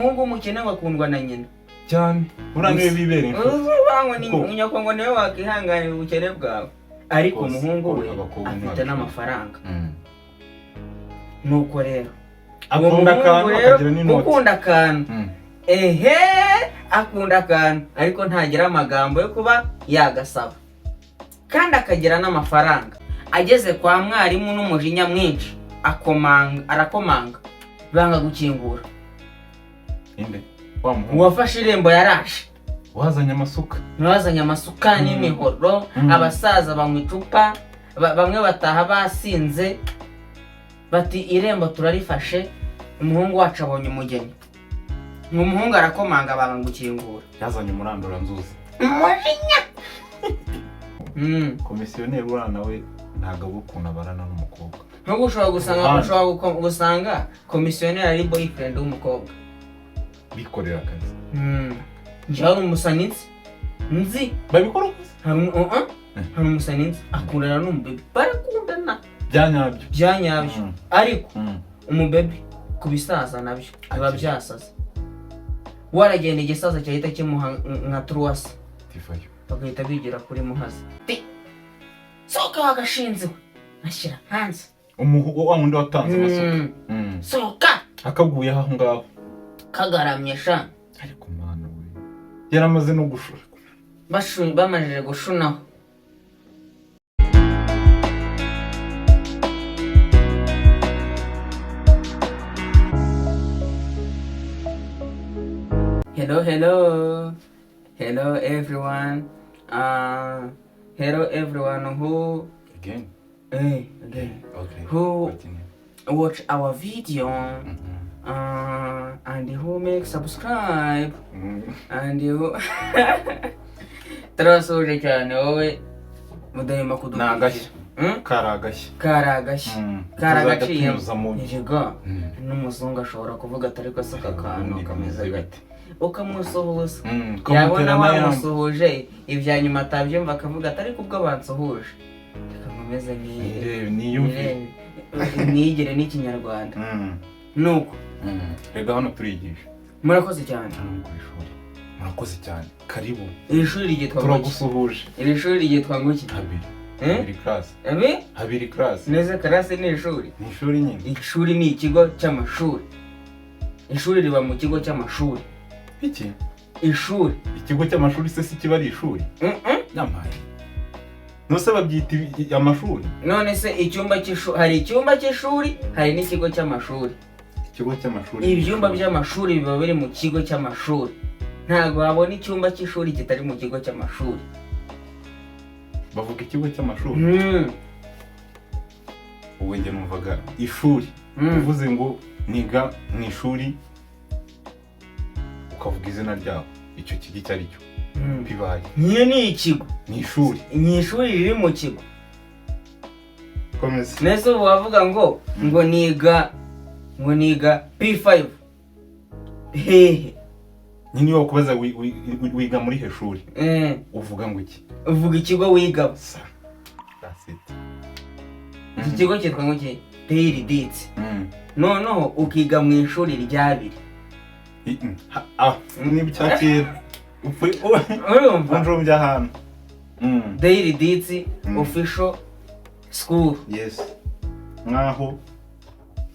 Mungu mukene wakundwa na nyina cyane uraniwe bibere bango ni unyakongo niwe wakihangana ubukene bwawe ariko umuhungu we afite n'amafaranga nuko rero akunda akantu akagira n'inoti ukunda akantu akunda akantu ariko ntagira amagambo yo kuba yagasaba kandi akagira n'amafaranga ageze kwa mwarimu n'umujinya mwinshi arakomanga banga gukingura inde wafashe irembo yarashe wazanye amasuka n'imihoro abasaza banywa icupa bamwe bataha basinze bati irembo turarifashe umuhungu wacu abonye umugeni umuhungu arakomanga banga gukingura yazanye umurandura nzuzi umujinya komisiyoneri urana we ntago gukuna barana n'umukobwa nko ushobora gusanga komisiyoneri ari boyfriend w'umukobwa bikorera akazi njyewe umusanitsi nzi babikora gusa hari umusanitsi akundana n'umubebe barakundana byanyabyo ariko umubebe ku bisaza nabyo biba byasaze waragenda igisaza cyahita kimuha nka truwasa bagahita bigira kuri muhazi sohoka wagashinziwe ashyira hanze wa wundi watanze amasuka sohoka akaguye aho ngaho kagaramye sha ariko mana we yaramaze no gushura bamajije gushunaho hello everyone who again okay who watch our video and who make subscribe and you turasoje cyane wowe mudahema kudukurikiza karagashya karagaciye yego n'umuzungu ashobora kuvuga atari ko saka kantu kameze gate ukamusuhuza yabona wamusuhuje ibya nyuma atabyumva akavuga atari kubwo bansuhuje kameze niyigire n'ikinyarwanda nuko rega hano turigisha murakoze cyane murakoze cyane karibu iri shuri ryitwa turagusuhuje iri shuri ryitwa nguki habiri class neza class ni ishuri nyine ishuri ni ikigo cy'amashuri ishuri riba mu kigo cy'amashuri iki ishuri ikigo cy'amashuri se si kiba ari ishuri nyamaye nose babyita amashuri none se icyumba cy'ishuri hari icyumba cy'ishuri hari n'ikigo cy'amashuri ikigo cy'amashuri ibyumba by'amashuri biba biri mu kigo cy'amashuri ntabwo wabona icyumba cy'ishuri kitari mu kigo cy'amashuri bavuga ikigo cy'amashuri ubu njye numvaga ishuri uvuze ngo niga mu ishuri ukavuga izina ryaho icyo kigo icyo ari cyo bibaye niyo ni ikigo ni ishuri riri mu kigo komeza nese ubu wavuga ngo niga P5 hehe nyine iyo kubaza wiga muri he shuri uvuga ngo iki uvuga ikigo wiga that's it iki kigo cyitwa ngo ki Daily Dates noneho ukiga mu ishuri ryabiri niba cyakira urumva ahantu Daily Dates official school yes nkaho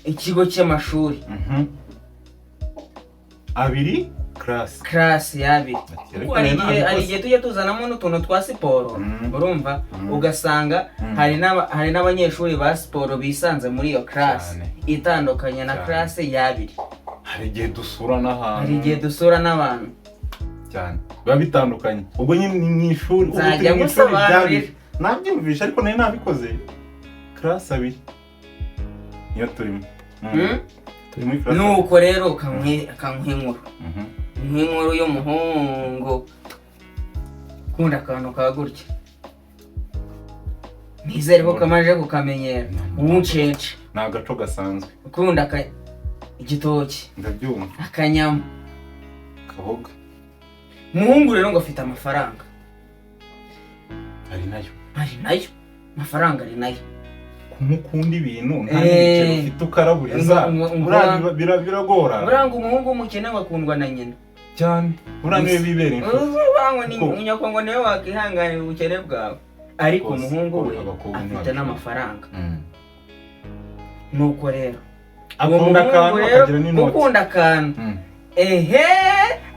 ikigo cy'amashuri abiri class yabiri hari igihe tujya tuzanamo n'utuntu twa siporo urumva ugasanga hari n'abanyeshuri ba siporo bisanze muri iyo class itandukanye na class yabiri hari igihe dusura n'abantu cyane biba bitandukanye ubwo nyine ni ishuri nzajya gusobanurira nabyumvisha ariko nari nabikoze class abiri niyo turimo nuko rero kankw'inkuru nk'inkuru y'umuhungu ukunda akantu ka gutya nizere ko kamaje kukamenyera ubuncece ni agaco gasanzwe ukunda igitoki ndabyumva akanyama kaboga umuhungu rero ngo afite amafaranga ari nayo amafaranga ari nayo kumukunda ibintu nta n'ibiceri ufite ukaraburiza biragora. Buranga umuhungu w'umukene wakundwa na nyina cyane, buriya niwe bibera inshuti. Nyoko ngo niwe wakihanganira ubukene bwawe, ariko umuhungu we afite n'amafaranga. Nuko rero akunda akantu akagira n'inoti. Ukunda akantu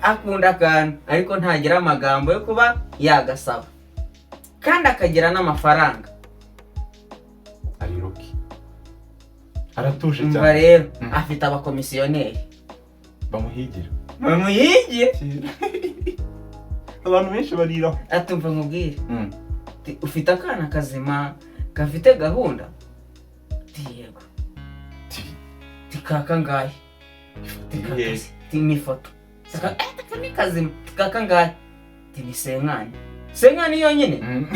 akunda akantu ariko ntagira amagambo yo kuba yagasaba, kandi akagira n'amafaranga. Ari roki, aratuje cyane. Umva rero afite abakomisiyoneri bamuhigira. Abantu benshi bariraho. Atumva nkubwire, ufite akana kazima gafite gahunda? Yego. Tikaka ngahe? Timifoto. Ni kazima. Tikaka ngahe? Tini Senkani yonyine.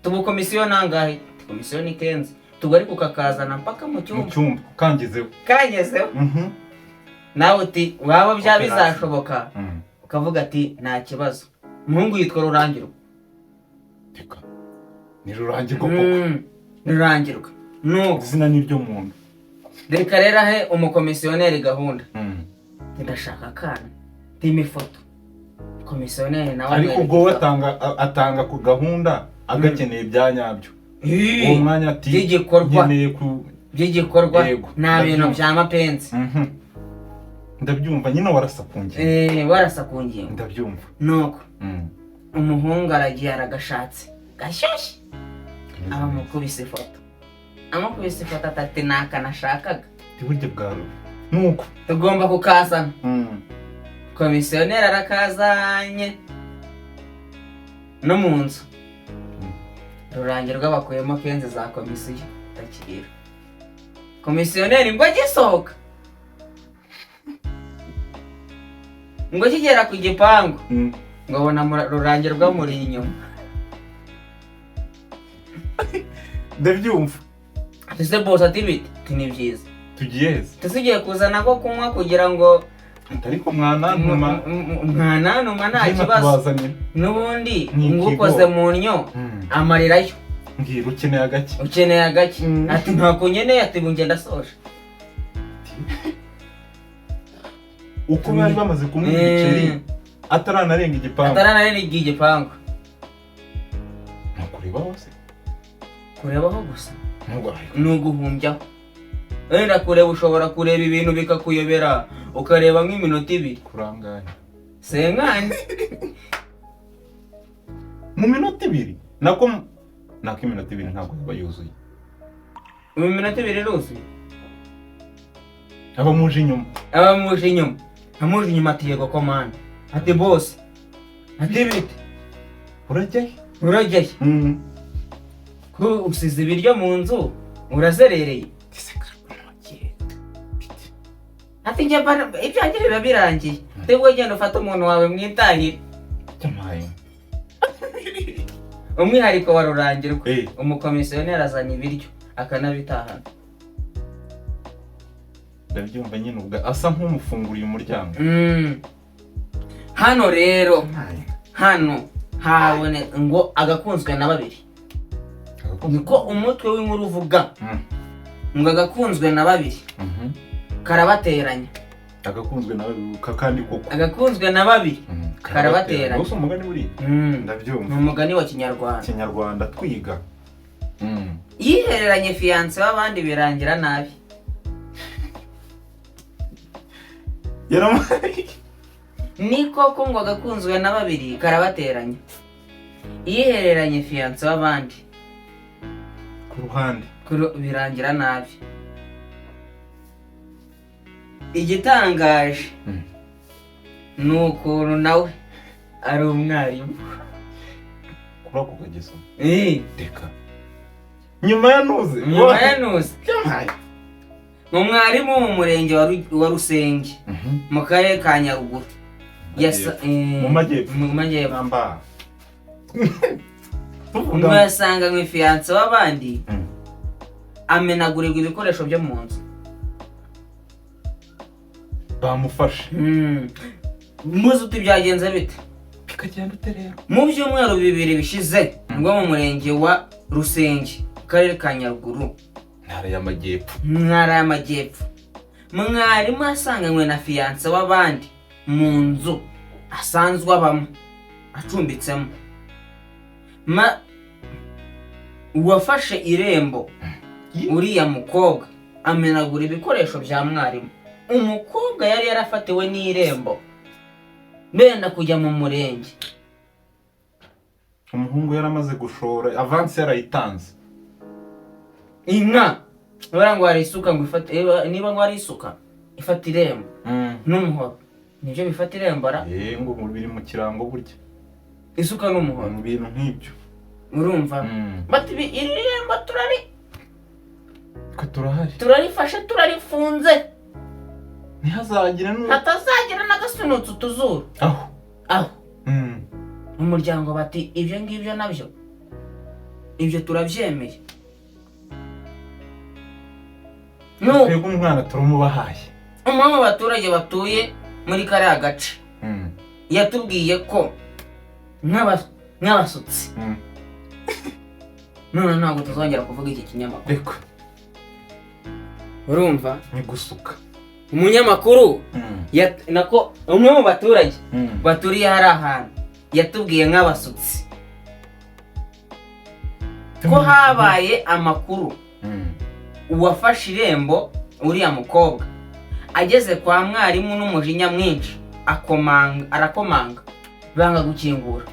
Tubukomisiyo nangahe? Komisiyo ni kenzi. Tugari kukakazana mpaka mu cyumba. Kangezeho. Nawe uti waba bya bizashoboka. Ukavuga ati nta kibazo. Umuhungu yitwa Rurangirwa. Ni Rurangirwa koko. Rurangirwa. No. Izina ni ryo muntu. Reka rero he umukomisiyoneri gahunda. Ndashaka akana. Timifoto. Komisiyoneri nawe. Ariko ubwo atanga ku gahunda agakeneye byanyabyo. Uwo mwanya ati by'igikorwa nta bintu bya mapenzi. Ndabyumva, nyine warasakungiye. Warasakungiye. Ndabyumva. Nuko umuhungu aragiye aragashatse gashyashya, amukubise ifoto. Atati naka nashakaga. Burya bwawe nuko tugomba kukazana. Komisiyoneri arakazanye no mu nzu. Rurangirwa bakuyemo kenzi za komisiyo takirira. Komisiyoneri ngo agisohoka, ngo kigera ku gipangu, ngo abona Rurangirwa muri inyuma. Ndabyumva. Ese boss ati bite? Ni byiza. Tugiye heza. Tusigiye kuzana ko kunywa kugira ngo ariko mwanantuma nta kibazo. Nubundi ngukoze mu nnyo amarirayo. Ngira ukeneye agake. Ati ntako nkeneye, ati ngenda soje. Uko bari bamaze kumwiceri ataranarenga igipangu. Nakurebaho se? Kurebaho gusa nuguhumbyaho. Wenda kureba ushobora kureba ibintu bikakuyobera ukareba nk'iminota 2. Kurangaye Senkani mu minota 2 nako iminota 2 ntabwo yaba yuzuye. Mu minota 2 ruzuye. Abamuje inyuma ati yego komanda. Ati boss, ati bite? Urajyahe? Ko usize ibiryo mu nzu urazerereye. Ati njye ibyanjye biba birangiye. Twebwe genda ufata umuntu wawe mwitahire. Cyamaye. Umwihariko wa Rurangirwa, umukomisiyoneri azanye ibiryo akanabitahana. Ndabyumva nyine ubwo asa nk'umufunguriye umuryango. Hano rero habone ngo agakunzwe na babiri. Niko umutwe w'inkuru uvuga. Ngo agakunzwe na babiri. Karabateranya. Agakunzwe na babiri kakandi koko. Agakunzwe na babiri. Karabateranya. Gusa umugani buri. Ndabyumva. Ni umugani wa Kinyarwanda. Twiga. Yihereranye fiance w'abandi birangira nabi. Niko ko ngo agakunzwe na babiri karabateranya. Yihereranye fiance w'abandi ku ruhande birangira nabi. Igitangaje nuko nawe ari umwarimu. Kuri ako kageso. Deka. Nyuma ya nuze. Mu mwarimu mu murenge wa Rusenge mu karere ka Nyaruguru. Mu majyepfo. Amba. Ugasanga nk'ifiance w'abandi amenagurirwa ibikoresho byo mu nzu. Bamufashe. Muzi uti byagenze bite? Bikagenda uterera. Mu byumweru 2 bishize ngo mu murenge wa Rusenge, karere ka Nyaruguru, ntara y'amajyepfo mwarimu asanganywe na fiyanse w'abandi mu nzu asanzwe abamo acumbitsemo uwafashe irembo uriya mukobwa amenagura ibikoresho bya mwarimu. Umukobwa yari yarafatiwe n'irembo benda kujya mu murenge. Umuhungu yaramaze gushora avance yarayitanze. Inka ngo hari isuka ngo ifate niba ngo hari isuka ifata irembo n'umuhoro nibyo bifata irembo ara ngo biri mu kirango burya isuka n'umuhoro mu bintu nk'ibyo urumva bati iri rembo turarifashe turarifunze hatazagira n'agasunutse utuzuru aho umuryango bati ibyo ngibyo nabyo ibyo turabyemeye. Twebwe umwana turumubahaye. Umwe mu baturage batuye muri kariya gace yatubwiye ko nk'abasutsi none ntabwo tuzongera kuvuga iki kinyamakuru. Reko urumva ni gusuka umunyamakuru nako umwe mu baturage baturiye hari ahantu yatubwiye nk'abasutsi ko habaye amakuru uwafashe irembo uriya mukobwa ageze kwa mwarimu n'umujinya mwinshi arakomanga banga gukingura.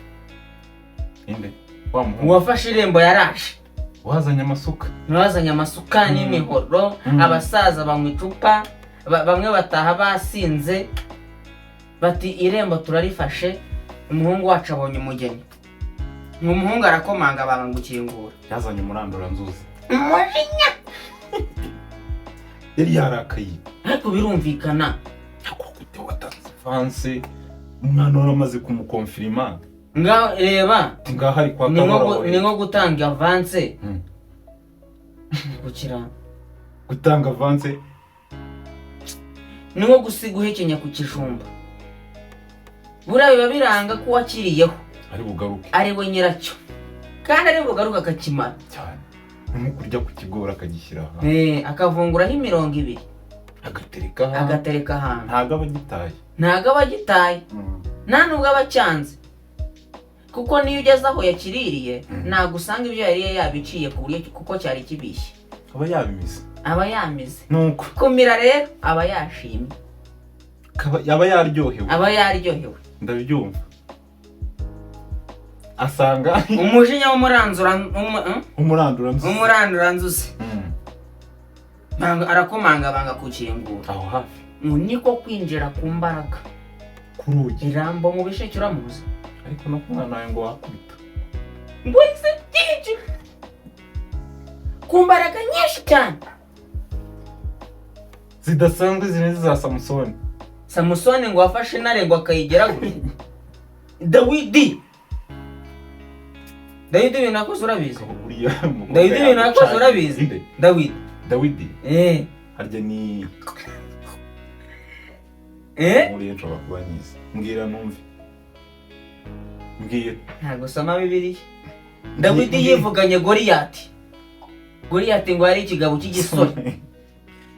Uwafashe irembo yaraje wazanye amasuka n'imihoro abasaza banywa icupa bamwe bataha basinze bati irembo turarifashe umuhungu wacu abonye umugeni. Umuhungu arakomanga banga gukingura yazanye umuranduranzuzi umujinya yari yarakaye ariko birumvikana ko gute watanze avance umwana waramaze kumukonfirima reba ngahari kwa Kabura ni nko gutanga avance gutanga avance ni nko gusiga uhekenya ku kijumba buriya biba biranga ko wakiriyeho ari we nyiracyo kandi ari bugaruka akakimara cyane kurya ku kigora akagishyira akavunguraho 200 agatereka ahantu ntago aba agitaye nta nubwo aba acyanze kuko niyo ugeze aho yakiririye ntabwo usanga ibyo yari yabiciye ku buryo kuko cyari kibishye aba yamize nuko kumira rero aba yashimye aba yaryohewe ndabyumva asanga umujinya umuranduranzuzi arakomanga banga kukingura aho hafi niko kwinjira ku mbaraga kurugi irambo mu bisheke uramuzi ariko no kumwana wawe ngo wakubita ngo ise kiki ku mbaraga nyinshi cyane zidasanzwe zineze za Samusoni ngo wafashe intare ngo akayigera gute Dawidi binakoze urabizi Dawidi harya ni muri ejo bakubaniza mbwira numve ntabwo soma Bibiliya. Dawidi yivuganye Goliyati ngo yari ikigabo cy'igisore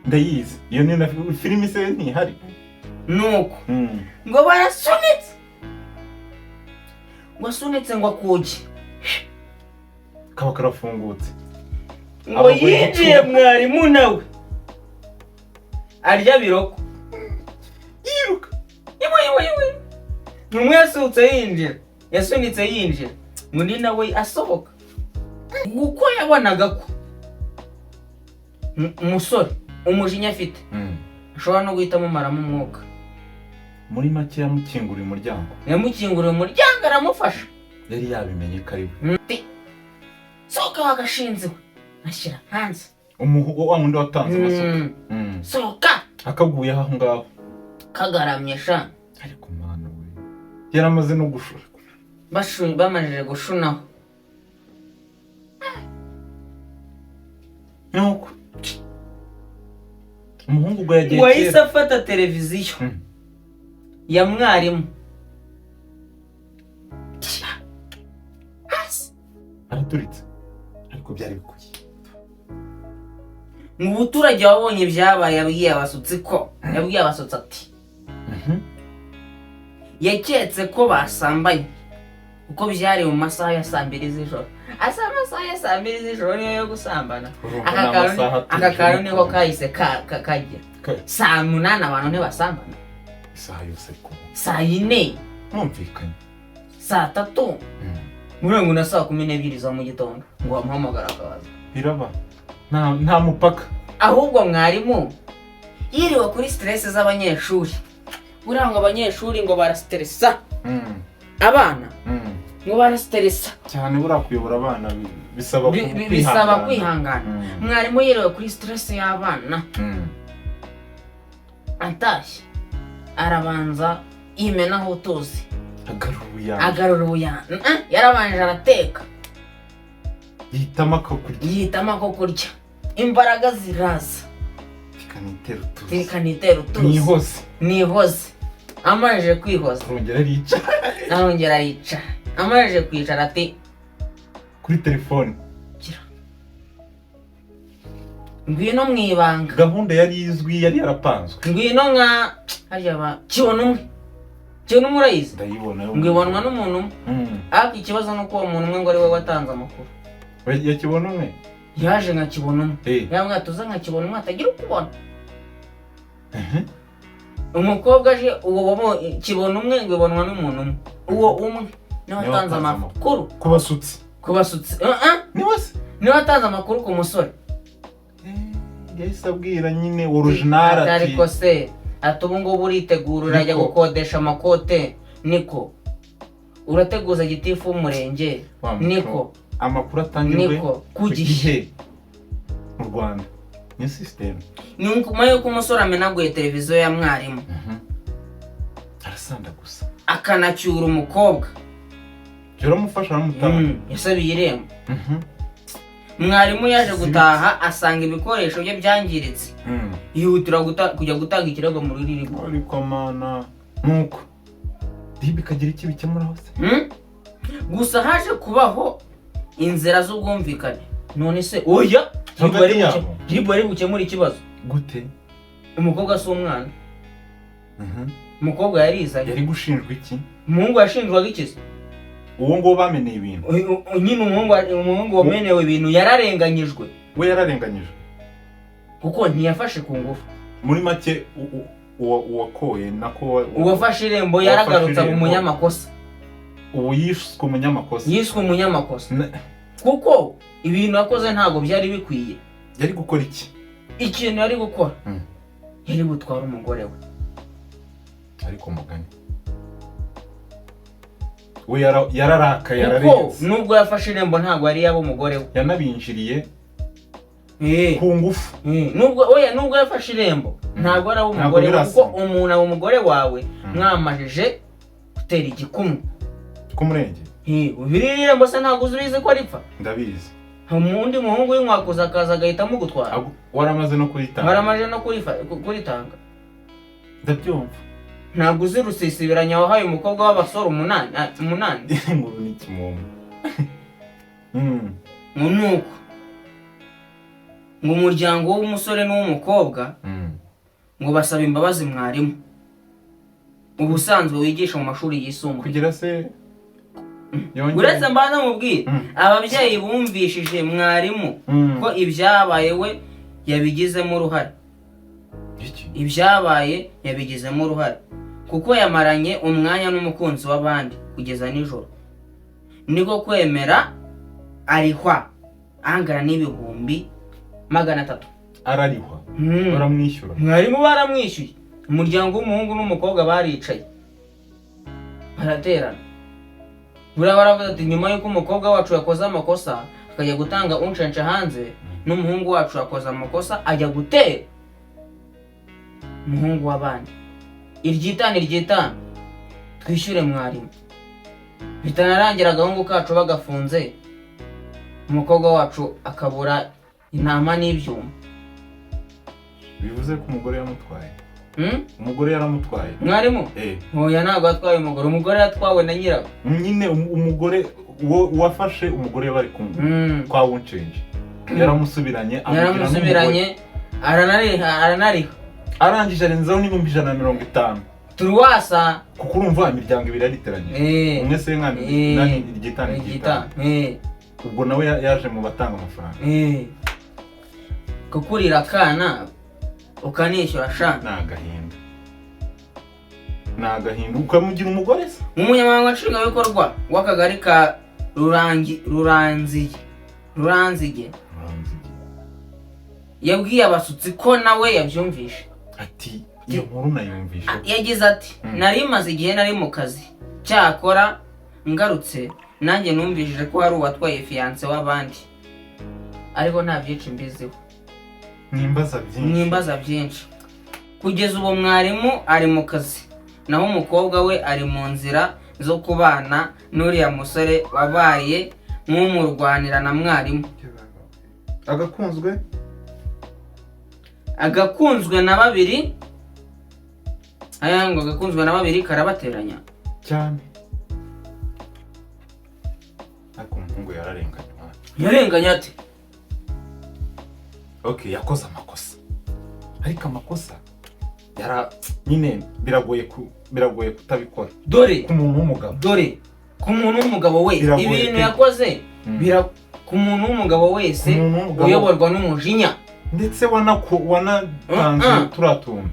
ndayizi iyo ni na filimi se ntihari nuko ngo basunitse ngo akuge kaba karafungutse ngo yinjiye mwarimu nawe arya biroko yiruka umwe yasunitse yinjira undi nawe asohoka kuko yabonaga ko umusore umujinya afite ashobora no guhita amumaramo umwuka. Muri make yamukinguriye umuryango aramufasha yari yabimenye ko ari we sohoka wagashinze ashyira hanze wa wundi watanze amasuka sohoka akaguye aho ngaho kagaramye sha ariko mwana we yaramaze no gushura bamajije gushunaho nuko umuhungu ubwo yagiye wahise afata televiziyo ya mwarimu araturitse ariko byari bikuye mu buturage wabonye ibyabaye yabwiye abasutsi ati yaketse ko basambanye uko byari mu masaha ya 2 z'ijoro. Asa amasaha ya 2 z'ijoro niyo yo gusambana. Aka kantu niko kahise kagira. Saa 8 abantu ntibasambana. Isaha yose ko. Saa 4. Mwumvikanye. Saa 3. Murengo na saa 12 za mu gitondo ngo amuhamagara akaza. Biraba. Nta mupaka. Ahubwo mwarimu yiriwe kuri stress z'abanyeshuri. Buranga abanyeshuri ngo barastressa. Abana ngo barastressa cyane burakuyobora abana bisaba kwihangana. Mwarimu yiriwe kuri stress y'abana. Atashye arabanza yimenaho utuzi. Agarura ubuyanja. Yarabanje arateka. Yitama ko kurya. Imbaraga ziraza. Tikanitera utuzi. Nihoze. Amaje kwihoza. Arongera yica. Amaje kwicara ati kuri telefone. Ngwino mwibanga. Gahunda yari izwi yari yarapanzwe. Ngwino nka hajya kibona umwe. Cyo numurayize. Ndayibona. Ngwibonwa n'umuntu umwe. Aki ikibazo nuko uwo muntu umwe ngo ari we watanze amakuru. Yakibona umwe. Yaje nka kibona umwe. Yamwe tuza nka kibona umwe atagira ukubona. Umukobwa aje uwo kibona umwe ngwibonwa n'umuntu umwe. Uwo umwe niwe watanze amakuru kubasutsi. Niwe watanze amakuru ku musore. Yahise abwira nyine original ati ariko se atubu ngo buritegura urajya gukodesha amakote niko urateguza gitifu umurenge niko amakuru atangirwe ku gihe mu Rwanda ni system ni nkumaye ko umusore amenaguye televiziyo ya mwarimu arasanda gusa akanacyura umukobwa cyoramufasha aramutaba yasabiye irembo. Mwarimu yaje gutaha asanga ibikoresho bye byangiritse. Yihutira kujya gutanga ikirego mu ruririgo. Ariko mana nuko dibi kagira iki bikemura hose. Gusa haje kubaho inzira z'ubwumvikane. None se oya bari gukemura ikibazo gute? Umukobwa si umwana. Umukobwa yarizanye. Yari gushinjwa iki? Umuhungu yashinjwaga iki? Uwo ngo bameneye ibintu. Nyine umuhungu wamenewe ibintu yararenganyijwe. We yararenganyijwe. Kuko ntiyafashe ku ngufu. Muri make uwakoye nako uwafashe irembo yaragarutse mu munyamakosa. Ubu yishwe umunyamakosa. Yishwe umunyamakosa. Kuko ibintu akoze ntago byari bikwiye. Yari gukora iki? Ikintu yari gukora. Yari gutwara umugore we. Ariko mugani we yararaka yararenze. Nubwo yafashe irembo ntago yari yabo umugore we. Yanabinjiriye ku ngufu. Nubwo yafashe irembo ntago ari abo umugore we kuko umuntu abo umugore wawe mwamajije gutera igikumwe kumurenge. Ubiri irembo se ntago uzubize ko aripfa. Ndabizi. Umundi muhungu w'inkwakuza akaza agahitamo gutwara. Waramaze no kuritanga. Waramaje no kuritanga. Ndabyumva. Ntabwo uzi rusisibiranya wahaye umukobwa w'abasore 8. Nguru ni kimomo. Nuko ngo umuryango w'umusore n'uw'umukobwa ngo basaba imbabazi mwarimu. Ubusanzwe wigisha mu mashuri yisumbuye. Kugira se uretse mbanza mubwire ababyeyi bumvishije mwarimu ko ibyabaye we yabigizemo uruhare. Ibyabaye yabigizemo uruhare kuko yamaranye umwanya n'umukunzi w'abandi kugeza nijoro. Niko kwemera arihwa angana n'ibihumbi 300. Ararihwa baramwishyura. Mwarimu baramwishyuye. Umuryango w'umuhungu n'umukobwa baricaye baraterana. Baravuga ati nyuma yuko umukobwa wacu yakoze amakosa akajya gutanga unshenche hanze n'umuhungu wacu yakoze amakosa ajya gutera umuhungu w'abandi. Iryitana twishyure mwarimu. Bitanarangira agahungu kacu bagafunze umukobwa wacu akabura intama n'ibyuma. Bivuze ko umugore yamutwaye. Umugore yaramutwaye. Mwarimu? Oya ntabwo atwaye umugore. Umugore yatwawe na nyirawe. Nyine umugore wafashe umugore bari kumwe kwa Wuncenge. Yaramusubiranye aranariha arangije arenzaho n'ibihumbi 150 turuwasa kuko urumva imiryango ibiri yariteranye umwe se nkani igitana ubwo nawe yaje mu batanga amafaranga kukurira akana ukanishyura shana nagahinda ukamugira umugore se. Umunyamabanga nshingwabikorwa w'akagari ka Ruranzige yabwiye abasutsi ko nawe yabyumvishe ati iyo nkuru nayumvishe. Yagize ati nari maze igihe nari mu kazi cyakora ngarutse nanjye numvishije ko hari uwatwaye fiance w'abandi ariko nta byinshi mbiziho. Mwimbaza byinshi. Kugeza ubu mwarimu ari mu kazi naho umukobwa we ari mu nzira zo kubana n'uriya musore wabaye nk'umurwanira na mwarimu. Agakunzwe na babiri ngo agakunzwe na babiri karabateranya cyane. Ariko umuhungu yararenganye ate? Okay, yakoze amakosa ariko amakosa nyine biragoye kutabikora. Dore ku muntu w'umugabo wese ibintu yakoze ku muntu w'umugabo wese uyoborwa n'umujinya ndetse wanatanze turatuntu.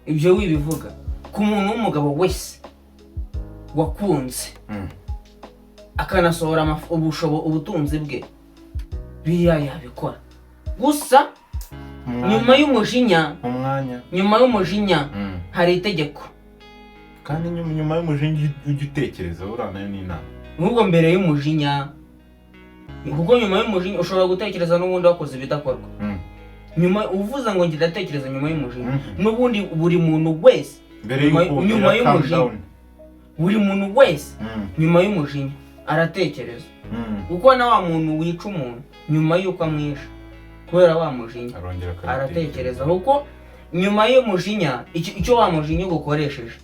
Ibyo wibivuga ku muntu w'umugabo wese wakunze akanasohora ubutunzi bwe biriya yabikora. Gusa nyuma y'umujinya hari itegeko. Kandi nyuma y'umujinya ujya utekereza uranayo n'inama. Nubwo mbere y'umujinya kuko nyuma y'umujinya ushobora gutekereza n'ubundi wakoze ibidakorwa. Nyuma uvuza ngo ndatekereza nyuma y'umujinya n'ubundi buri muntu wese nyuma y'umujinya nyuma y'umujinya aratekereza. Kuko na wa muntu wica umuntu nyuma y'uko amwisha kubera wa mujinya aratekereza. Kuko nyuma y'umujinya icyo wa mujinya ugukoresheje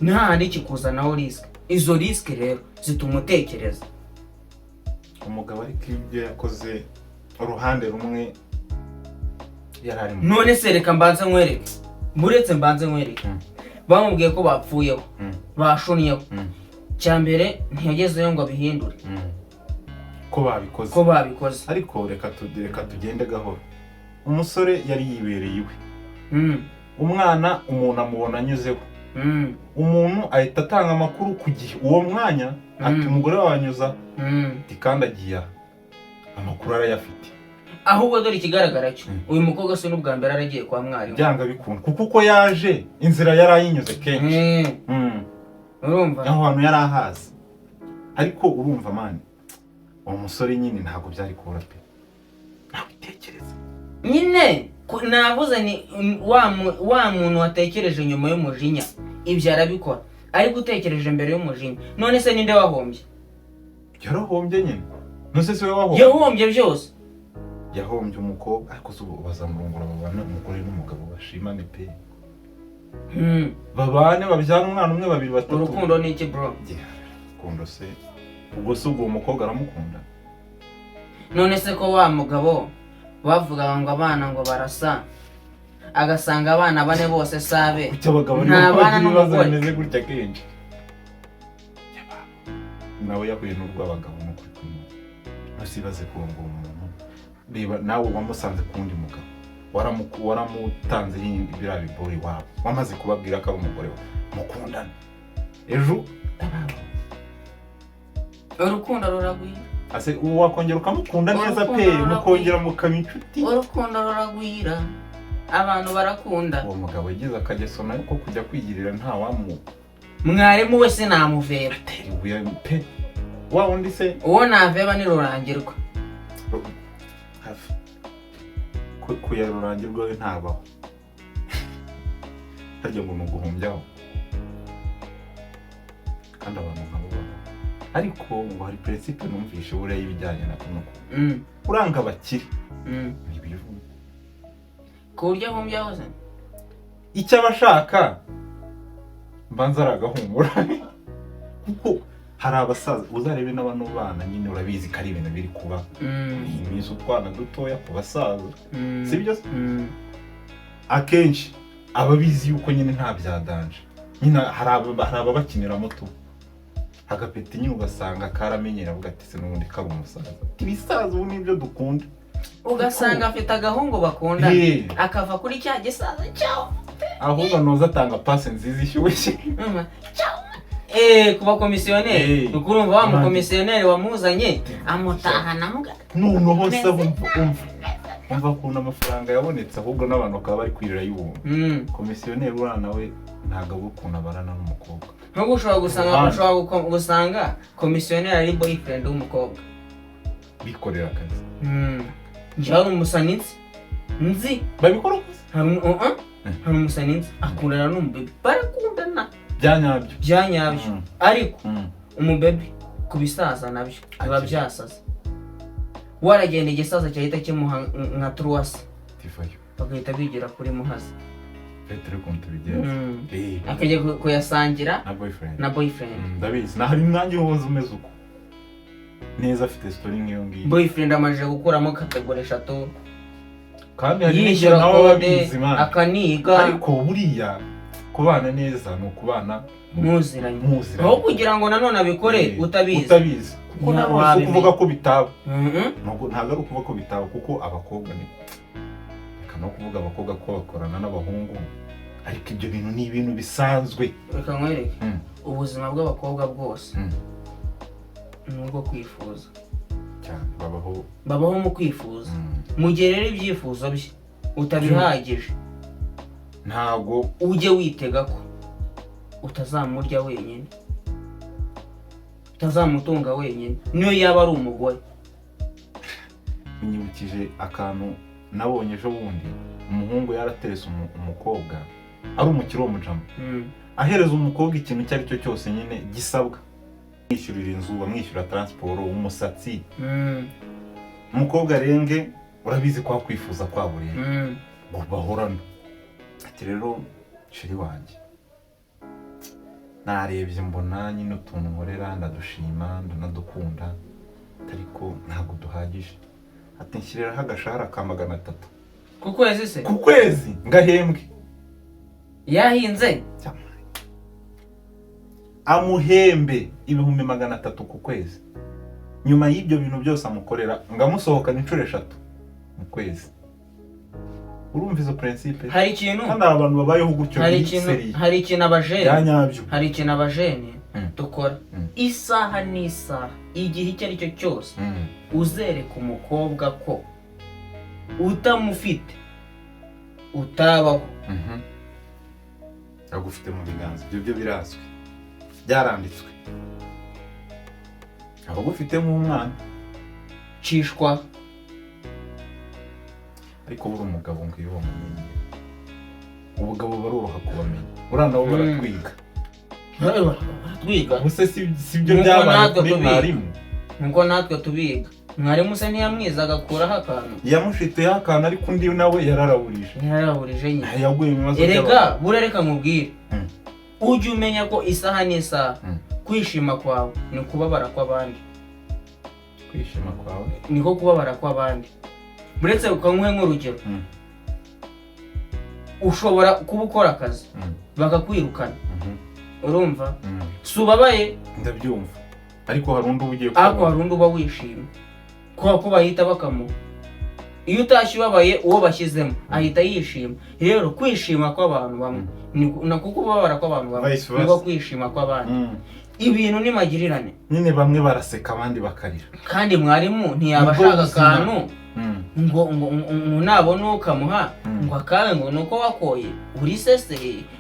nta n'ikikuzanaho risk. Izo risk rero zituma utekereza. Umugabo ariko ibyo yakoze uruhande rumwe yararimo. None se reka mbanze nkwereke bamubwiye ko bapfuyeho bashunyeho cyambere ntiyagezeyo ngo abihindure ko babikoze. Ariko reka tugende gahoro. Umusore yari yibereye iwe umwana umuntu amubona anyuzeho umuntu ahita atanga amakuru ku gihe uwo mwanya ati umugore wanyuza kandi agiye amakuru arayafite. Ahubwo dore ikigaragara cyo uyu mukobwa se n'ubwa mbere aragiye kwa mwarimu byanga bikunda kuko uko yaje inzira yarayinyuze kenshi. Urumva aho hantu yari ahazi. Ariko urumva mani uwo musore nyine ntabwo byari kubura pe. Ntabitekereza nyine navuze ni wa muntu watekereje nyuma y'umujinya ibyo arabikora ariko utekereje mbere y'umujinya. None se ninde wahombye? Yarahombye nyine. Nose se wahombye? Yahombye byose. Yahombye umukobwa ariko zubu bazamurongora babana umugore n'umugabo bashimane pe. Babane babyana umwana umwe babiri batatu. Urukundo ni iki bro? Urukundo se ubwo se ubwo umukobwa aramukunda. None se ko wa mugabo bavuga ngo abana ngo barasa agasanga abana bane bose sabe nta bana n'umugore bimeze gutya kenshi. Nawe yahuye n'urw'abagabo n'ukuri kumwe. Nasibaze ko ngo umuntu reba nawe wamusanze kundi mugabo waramutanze ibira bibori wabo wamaze kubabwira ko ari umugore mukundana ejo urukundo ruragwira. Ase wakongera ukamukunda neza pe mukongera mukaba inshuti. Urukundo ruragwira abantu barakunda. Uwo mugabo yagize akageso nayo ko kujya kwigirira nta wamu. Mwarimu wese namuvera ateribuye pe. Wa undi se uwo naveba ni Rurangirwa. Hafi kuya Rurangirwa ntabaho. Harya ngo nuguhumbyaho kandi abantu nkabo ariko ngo hari principe numvishe buriya y'ibijyanye na kunuko uranga bakiri ntibivu ku buryo ahumbyaho se icyo abashaka mbanza aragahumura kuko hari abasaza uzarebe n'abano bana nyine urabizi ko ari ibintu biri kuba ni iminsi utwana dutoya ku basaza sibyo akenshi ababizi yuko nyine nta byadanje nyine hari ababakiniramo tu agapeti nyine ugasanga karamenyera avuga ati se n'ubundi kaba umusaza ibisaza ubu nibyo dukunda ugasanga afite agahungu bakunda akava kuri cya gisaza cyawo ahubwo noza atanga pase nziza ishyushye kuba komisiyoneri ukurumva wa mukomisiyoneri wamuzanye amutahana mugata noneho se umva ukuntu amafaranga yabonetse ahubwo n'abantu bakaba bari kwirira y'ubuntu komisiyoneri uriya nawe ntabwo aba ukuntu abarana n'umukobwa nubwo ushobora gusanga komisiyoneri ari boyfriend w'umukobwa bikorera akazi njyewe ari umusani nzi babikora hari umusani nzi akundana n'umubebe barakundana byanyabyo ariko umubebe ku bisaza nabyo biba byasaze waragenda igisaza cyahita kimuha nka truwasi bagahita bigira kuri muhazi akajya kuyasangira na boyfriend ndabizi hari nanjye uhoze umeze uko neza afite story nk'iyo ngiyo boyfriend amajije gukuramo kategori 3 kandi hari n'icyo nawe babizi man akaniga ariko buriya kubana neza no kubana muziranye aho kugira ngo nanone abikore utabizi kuko ntabwo kuvuga ko bitaba ntabwo ari ukuvuga ko bitaba kuko abakobwa ni no kuvuga abakobwa ko bakorana n'abahungu ariko ibyo bintu ni ibintu bisanzwe reka nkwereke ubuzima bw'abakobwa bwose nubwo kwifuza cyane babaho mu kwifuza mu gihe rero ibyifuzo bye utabihagije ntabwo ujye witega ko utazamurya wenyine utazamutunga wenyine niyo yaba ari umugore binyibukije akantu nabonye ejo bundi umuhungu yaraterese umukobwa ari umukiro w'umujama ahereza umukobwa ikintu icyo ari cyo cyose nyine gisabwa mwishyurira inzu bamwishyura transport umusatsi umukobwa arenge urabizi ko akwifuza kwaburiye bahorana ati rero shiri wanjye narebye mbona nyine utuntu nkorera ndadushima ndanadukunda ariko ntabwo duhagije ati nshyiriraho agashahara ka 300 ku kwezi se ku kwezi ngahembwe yahinze amuhembe 300 ku kwezi nyuma y'ibyo bintu byose amukorera ngamusohokana inshuro 3 mu kwezi urumva izo principe hari ikintu kandi abantu babayeho gutyo hari ikintu abajene dukora isaha n'isaha igihe icyo ari cyo cyose uzereka umukobwa ko utamufite utabaho agufite mu biganza ibyo birazwi byaranditswe abagufite nk'umwana cishwa ariko buri umugabo ngo iyo bamumenye ubugabo baroroha kubamenya buriya nabo baratwiga ubuse si byo byabaye kuri mwarimu nkuko natwe tubiga mwarimu se ntiyamwiza agakuraho akantu yamushiteho akantu ariko undi nawe yararaburije nyine yaguye mu bibazo erega burereka nkubwire ujye umenya ko isaha n'isaha kwishima kwawe ni kubabara kw'abandi kwishima kwawe niko kubabara kw'abandi buretse ukamuhe nk'urugero ushobora kuba ukora akazi bakakwirukana urumva si ubabaye ndabyumva ariko hari undi ugiye uba wishimye kubera ko bahita bakamuha iyo utashye ubabaye uwo bashyizemo ahita yishima rero kwishima kw'abantu bamwe ni kuko ubabara kw'abantu bamwe niko kwishima kw'abandi ibintu ni magirirane nyine bamwe baraseka abandi bakarira kandi mwarimu ntiyaba ashaka akantu ngo nabona ukamuha ngo akawe ngo nuko wakoye uri sese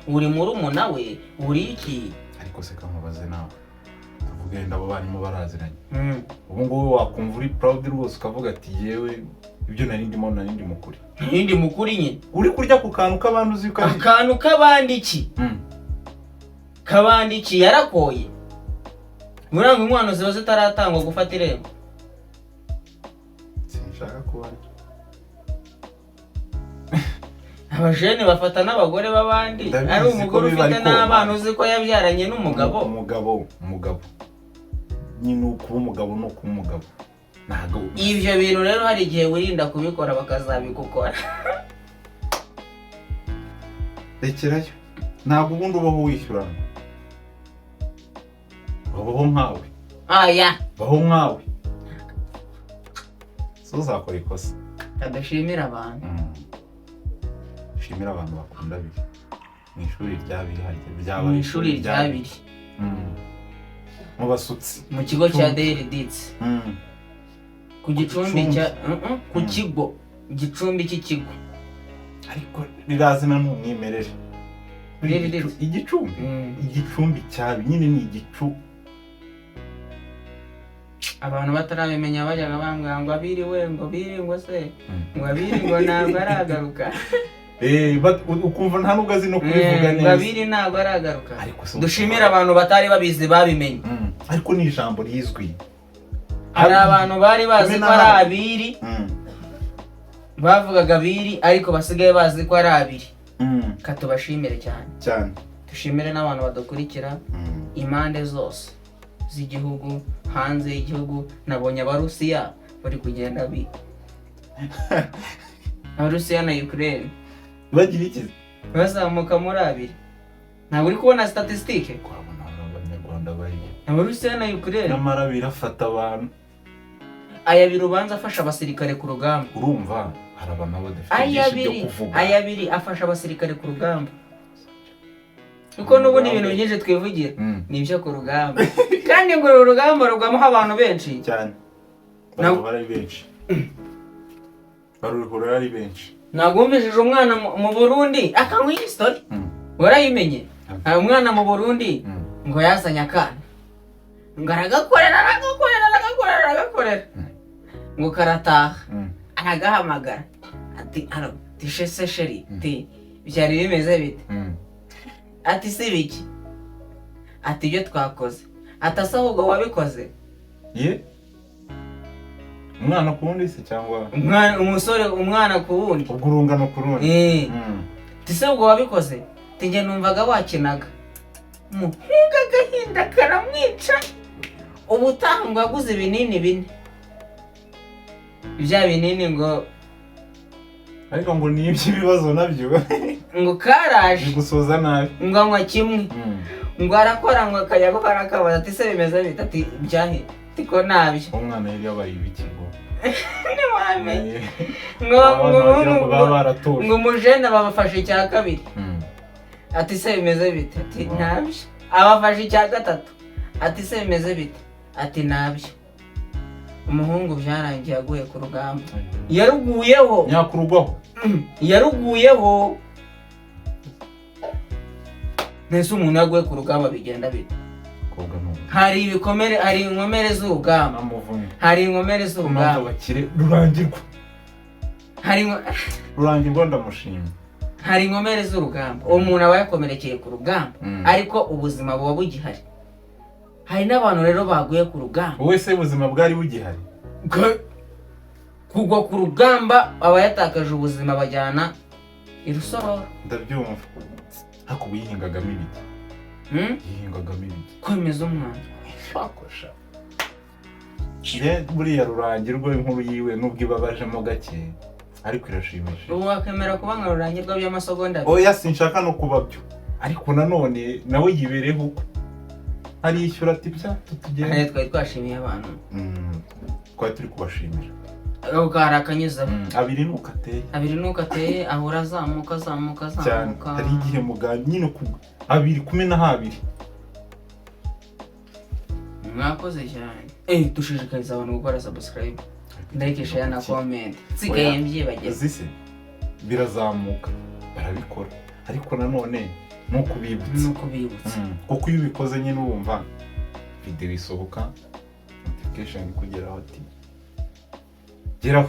uri murumuna we uri iki ariko se kamubaze nawe tuvugenda abo barimo baraziranye ubu ngubu wakumva uri proud rwose ukavuga ati yewe ibyo narindi mukuri nyine uri kurya ku kantu k'abandi uzi ko akantu k'abandi iki kabandi iki yarakoye muranga inkwano ziba zitaratangwa gufata irembo sinshaka kuba abajene bafata n'abagore b'abandi ari umugore ufite n'abana uzi ko yabyaranye n'umugabo nyine kuba umugabo no kuba umugabo ntago ibyo bintu rero hari igihe wirinda kubikora bakazabigukora. rekerayo ntabwo ubundi ubaho wishyurana, babaho nkawe. Baho nkawe so uzakora ikosa. Kadashimira abantu. Shimira abantu bakunda biri mu ishuri ry'abiri mu ishuri ry'abiri mu basutsi mu kigo cya DLDITS ku gicumbi cya ku kigo gicumbi cy'ikigo ariko rirazina n'umwimerere igicumbi cyabi nyine ni igicu. Abantu batarabimenya bajyaga bambwira ngo abiriwe ngo biringwa se ngo abiri ngo ntabwo aragaruka. Ukumva nta nubwo azi no kubivuga neza. Babiri ntabwo aragaruka. Dushimira abantu batari babizi babimenye. Ariko ni ijambo rizwi. Hari abantu bari bazi ko ari abiri. Bavugaga abiri ariko basigaye bazi ko ari abiri. Katubashimire cyane. Dushimire n'abantu badukurikira impande zose z'igihugu, hanze y'igihugu. Nabonye Abarusiya bari kugenda Abarusiya na Ukraine bagira iki bazamuka muri abiri. Ntabwo uri kubona statistique kwabona abanyarwanda bari Abarusiya na Ukraine namara birafata abantu. Aya birubanza afasha abasirikare ku rugamba. Urumva hari abantu badafite byo kuvuga. Aya biri afasha abasirikare ku rugamba. Kuko n'ubu ni ibintu byinshi twivugira nibyo ku rugamba. Kandi ngo urugamba rugamo abantu benshi cyane. Bari benshi. Baruhura ari benshi. Nagumvishije umwana mu Burundi akanywa history. Warayimenye? Hari umwana mu Burundi ngo yazanye akana. Ngo aragakorera. Ngo karataha. Aragahamagara. Ati shese sheri. Byari bimeze bite? Ati si biki? Ati ibyo twakoze. Atasa ahubwo wabikoze? Umwana ku wundi se cyangwa umwana ku wundi? Ubwo urungano ku rundi. Tise ubwo wabikoze? Tinge numvaga wakinaga. Muhunga gahinda karamwica. Ubutaha ngo yaguze ibinini bine. Ibya binini ngo ariko ngo ni iby'ibibazo nabyo. Ngo karaje gusoza nabi. Ngo anywa kimwe. Ngo arakora ngo akajya gukora akabaza ati se bimeze bite? Ati byahe tiko nabyo. Umwana yari yabaye ibikigo. Ni wamenye. Ngo umujene babafashe icya kabiri. Ati se bimeze bite? Ati nabyo. Abafashe icya gatatu. Ati se bimeze bite? Ati nabyo. Umuhungu byarangiye aguye ku rugamba. Yaruguyeho. Nyakurugwaho. Yaruguyeho. Nese umuntu yaguye ku rugamba bigenda bite? Hari ibikomere, hari inkomere z'urugamba. Hari inkomere z'urugamba. Bakire rurangirwa. Rurangirwa ndamushimye. Hari inkomere z'urugamba. Umuntu aba yakomerekeye ku rugamba ariko ubuzima buba bugihari. Hari n'abantu rero baguye ku rugamba. Wowe se ubuzima bwari bugihari? Kugwa ku rugamba aba yatakaje ubuzima bajyana i Rusororo. Ndabyumva. Hako biyihingagamo ibiti. Yihingagamo ibiti. Kwemeza umwana. Fakosha. Buriya rurangirwa inkuru yiwe nubwo ibabajemo gake ariko irashimishije. Ubu wakemera kuba nka rurangirwa by'amasegonda. Oya sinshaka no kuba byo. Ariko nanone nawe yibereho uko. Arishyura ati bya tutugenda. Twari twashimiye abantu. Twari turi kubashimira. Hari akanyuza. Abiri nuko ateye ahora azamuka. Hari igihe muganga nyine abiri kumena habiri. Mwakoze cyane. Dushishikariza abantu gukora subscribe. Like, share na comment. Sigaye mbyibageze. Zise birazamuka barabikora. Ariko nanone nuko bibutsa. Kuko iyo ubikoze nyine wumva video isohoka notification kugeraho ati geraho